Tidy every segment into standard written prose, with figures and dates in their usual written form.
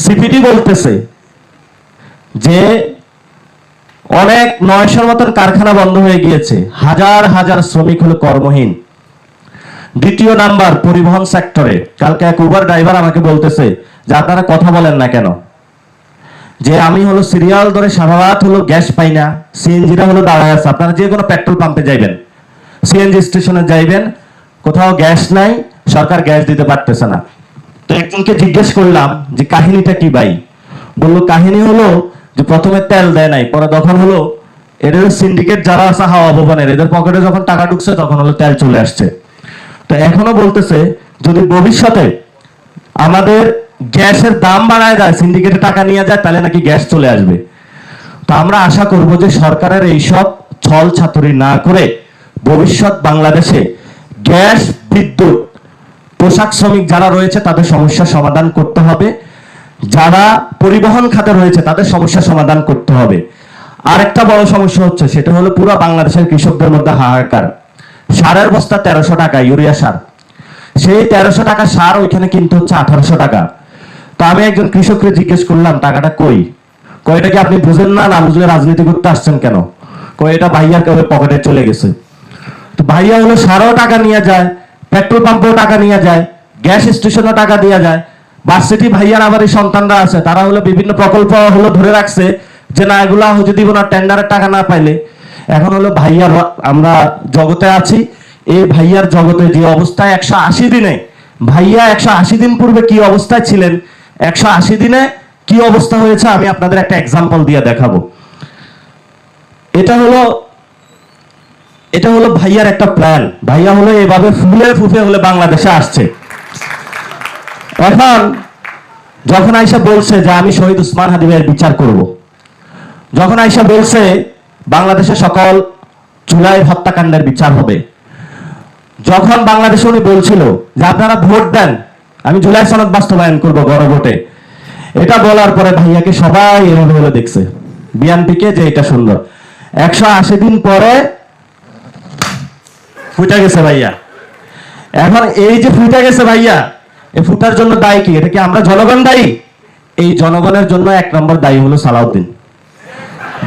CPD বলতেছে যে অনেক 900 মতন কারখানা বন্ধ হয়ে গিয়েছে, হাজার হাজার শ্রমিক হলো কর্মহীন। দ্বিতীয় নাম্বার পরিবহন সেক্টরে, কালকে এক উবার ড্রাইভার আমাকে বলতেছে যে আপনারা কথা বলেন না কেন, যে আমি হলো সিরিয়াল ধরে সারা রাত হলো গ্যাস পাই না, সিএনজিটা হলো দাঁড়ায় আছে। আপনারা যে কোনো পেট্রোল পাম্পে যাইবেন, সিএনজি স্টেশনে যাইবেন, কোথাও গ্যাস নাই, সরকার গ্যাস দিতে পারতেছে না। তো একজনকে জিজ্ঞেস করলাম যে কাহিনীটা কি ভাই? বললো কাহিনী হলো যে প্রথমে তেল দেয় নাই, পরে তখন হলো এদের সিন্ডিকেট যারা আছে হাওয়া ভবনের, এদের পকেটে যখন টাকা ঢুকছে তখন হলো তেল চলে আসছে। তো এখনো বলতেছে যদি ভবিষ্যতে আমাদের গ্যাসের দাম বাড়ায় যায়, সিন্ডিকেটে টাকা নিয়ে যায়, তাহলে নাকি গ্যাস চলে আসবে। তো আমরা আশা করব যে সরকারের এইসব ছল ছাতুরি না করে ভবিষ্যৎ বাংলাদেশে গ্যাস, বিদ্যুৎ, পোশাক শ্রমিক যারা রয়েছে তাদের সমস্যার সমাধান করতে হবে, যারা পরিবহন খাতে রয়েছে তাদের সমস্যার সমাধান করতে হবে। আর একটা বড় সমস্যা হচ্ছে, সেটা হলো পুরো বাংলাদেশের কৃষকদের মধ্যে হাহাকার। সারের বস্তা 1300 টাকা, ইউরিয়া সার, সেই 1300 টাকা সার ওইখানে কিনতে হচ্ছে 1800 টাকা। তো আমি একজন কৃষককে জিজ্ঞেস করলাম টাকাটা কই? কয়টা কি আপনি বুঝেন না, না বুঝলে রাজনীতি করতে আসছেন কেন? কয় এটা ভাইয়ার কেউ পকেটে চলে গেছে। তো ভাইয়া হলো সারও টাকা নিয়ে যায়, পেট্রোল পাম্পেও টাকা নিয়ে যায়, গ্যাস স্টেশনও টাকা দিয়ে যায়। ভার্সিটি ভাইয়ার আবার এই সন্তানরা আছে, তারা হলো বিভিন্ন প্রকল্প হলো ধরে রাখছে যে না এগুলা হচ্ছে দিব না টেন্ডারের টাকা না পাইলে। এখন হলো ভাইয়ার আমরা জগতে আছি, এই ভাইয়ার জগতে যে অবস্থায় 180 দিনে, ভাইয়া 180 দিন পূর্বে কি অবস্থায় ছিলেন, 180 দিনে কি অবস্থা হয়েছে আমি আপনাদের একটা এক্সাম্পল দিয়ে দেখাবো। এটা হলো ভাইয়ার একটা প্ল্যান। ভাইয়া হলো এভাবে ফুলে ফুফে হলে বাংলাদেশে আসছে। এখন যখন আইসা বলছে যে আমি শহীদ ওসমান হাদি ভাইয়ের বিচার করব, যখন আইসা বলছে বাংলাদেশে সকল জুলাই হত্যাকাণ্ডের বিচার হবে, যখন বাংলাদেশে উনি বলছিল যে আপনারা ভোট দেন, আমি জুলাই সনদ বাস্তবায়ন করবো গণভোটে, এটা বলার পরে ভাইয়াকে সবাই এভাবে হলে দেখছে, বিএনপিকে, যে এটা সুন্দর। 180 দিন পরে ফুটে গেছে ভাইয়া। এখন এই যে ফুটে গেছে ভাইয়া, এই ফুটার জন্য দায়ী কি? এটা কি আমরা জনগণ দায়ী? এই জনগণের জন্য 1 নম্বর দায়ী হলো সালাউদ্দিন।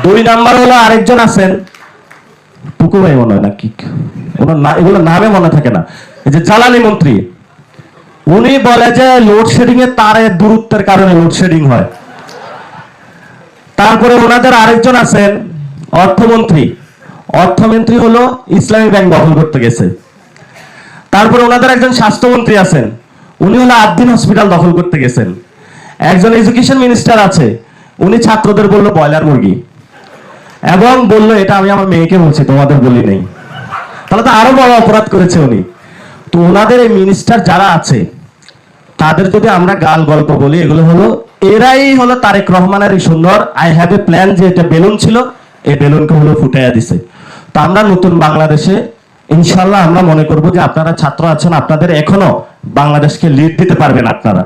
2 নম্বর হলো আরেকজন আছেন, টুকু ভাই মনে হয় না কি, এগুলো নামে মনে থাকে না, এই যে জ্বালানি মন্ত্রী, উনি বলে যে লোডশেডিং এর তারের দূরত্বের কারণে লোডশেডিং হয়। তারপরে ওনাদের আরেকজন আছেন অর্থমন্ত্রী, অর্থমন্ত্রী হলো ইসলামী ব্যাংক দখল করতে গেছে। তারপরে ওনাদের একজন স্বাস্থ্যমন্ত্রী আছেন, উনি হলো আদ্দিন হসপিটাল দখল করতে গেছেন। একজন এডুকেশন মিনিস্টার আছে, উনি ছাত্রদের বললো ব্রয়লার মুরগি, এবং বললো এটা আমি আমার মেয়েকে বলছি, তোমাদের বলি নেই। তাহলে তো আরো বড় অপরাধ করেছে উনি। তো ওনাদের এই মিনিস্টার যারা আছে তাদের যদি আমরা গাল গল্প বলি, এগুলো হলো এরাই হলো তারেক রহমানের এই সুন্দর আই হ্যাভ এ প্ল্যান, যে এটা বেলুন ছিল, এই বেলুনকে হলো ফুটাইয়া দিছে। তো আমরা নতুন বাংলাদেশে ইনশাল্লাহ আমরা মনে করব যে আপনারা ছাত্র আছেন, আপনাদের এখনো বাংলাদেশকে লিড দিতে পারবেন আপনারা।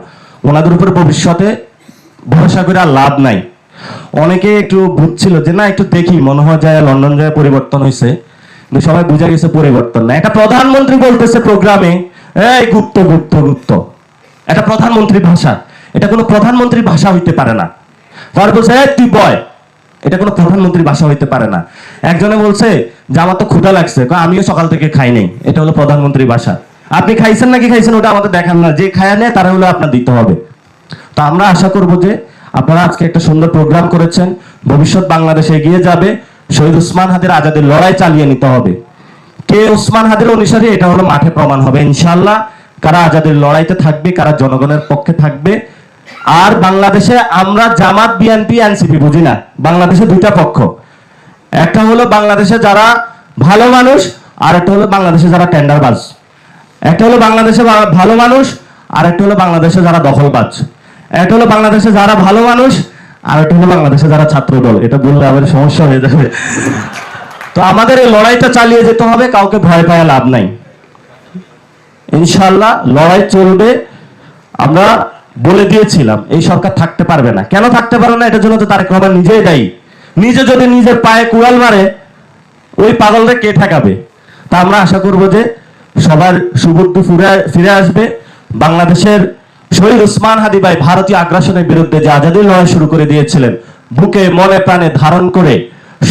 ওনাদের উপর ভবিষ্যতে ভরসা করে আর লাভ নাই। অনেকে একটু বুঝছিল যে না একটু দেখি, মনে হয় যায় লন্ডন যায় পরিবর্তন হয়েছে, কিন্তু সবাই বুঝে গেছে পরিবর্তন না। একটা প্রধানমন্ত্রী বলতেছে প্রোগ্রামে, এই গুপ্ত গুপ্ত গুপ্ত, এটা প্রধানমন্ত্রীর ভাষা, এটা কোনো প্রধানমন্ত্রীর ভাষা হইতে পারে না। পরে বলছে তুই বয়, এটা কোনো প্রধানমন্ত্রীর ভাষা হইতে পারে না। একজনে বলছে যে আমার তো ক্ষুধা লাগছে, আমিও সকাল থেকে খাই নাই, এটা হলো প্রধানমন্ত্রীর ভাষা। আপনি খাইছেন নাকি খাইছেন ওটা আমাদের দেখান না, যে খায় নেয় তারা হলো আপনার দিতে হবে। তো আমরা আশা করব যে আপনারা আজকে একটা সুন্দর প্রোগ্রাম করেছেন, ভবিষ্যৎ বাংলাদেশে এগিয়ে যাবে। শহীদ ওসমান হাদির আজাদের লড়াই চালিয়ে নিতে হবে। কে ওসমান হাদির অনুসারী এটা হলো মাঠে প্রমাণ হবে ইনশাআল্লাহ, কারা আজাদের লড়াইতে থাকবে, কারা জনগণের পক্ষে থাকবে। আর বাংলাদেশে আমরা জামাত, বিএনপি, এনসিপি বুঝি না, বাংলাদেশে 2টা পক্ষ, একটা হলো বাংলাদেশে যারা ভালো মানুষ, আর একটা হলো বাংলাদেশে যারা টেন্ডারবাজ। একটা হলো বাংলাদেশে ভালো মানুষ, আর একটা হলো বাংলাদেশে যারা দখলবাজ। একটা হলো বাংলাদেশে যারা ভালো মানুষ, আর একটা হলো বাংলাদেশে যারা ছাত্র দল। এটা বললে আবার সমস্যা হয়ে যাবে। তো আমাদের এই লড়াইটা চালিয়ে যেতে হবে, কাউকে ভয় পাওয়া লাভ নাই। ইনশাআল্লাহ লড়াই চলবে। আমরা বলে দিয়েছিলাম এই সরকার থাকতে পারবে না। কেন থাকতে পারবে না? এটার জন্য তো তারেক রহমান নিজেই দায়ী। নিজে যদি নিজের পায়ে কুড়াল মারে, ওই পাগলরে কে ঠেকাবে? তা আমরা আশা করব যে সবার সুবুদ্ধি ফিরে আসবে, বাংলাদেশের শহীদ উসমান হাদি ভাই ভারতীয় আগ্রাসনের বিরুদ্ধে যে আজাদির লড়াই শুরু করে দিয়েছিলেন, বুকে মনে প্রাণে ধারণ করে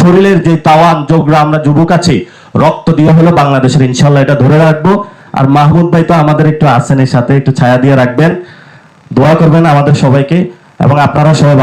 শরীরের যে তাওয়ান যোগরা আমরা যুবক আছি, রক্ত দিয়ে হলো বাংলাদেশের, ইনশাল্লাহ এটা ধরে রাখবো। আর মাহমুদ ভাই তো আমাদের একটু আছেন, এর সাথে একটু ছায়া দিয়ে রাখবেন, দোয়া করবেন আমাদের সবাইকে, এবং আপনারা সবাই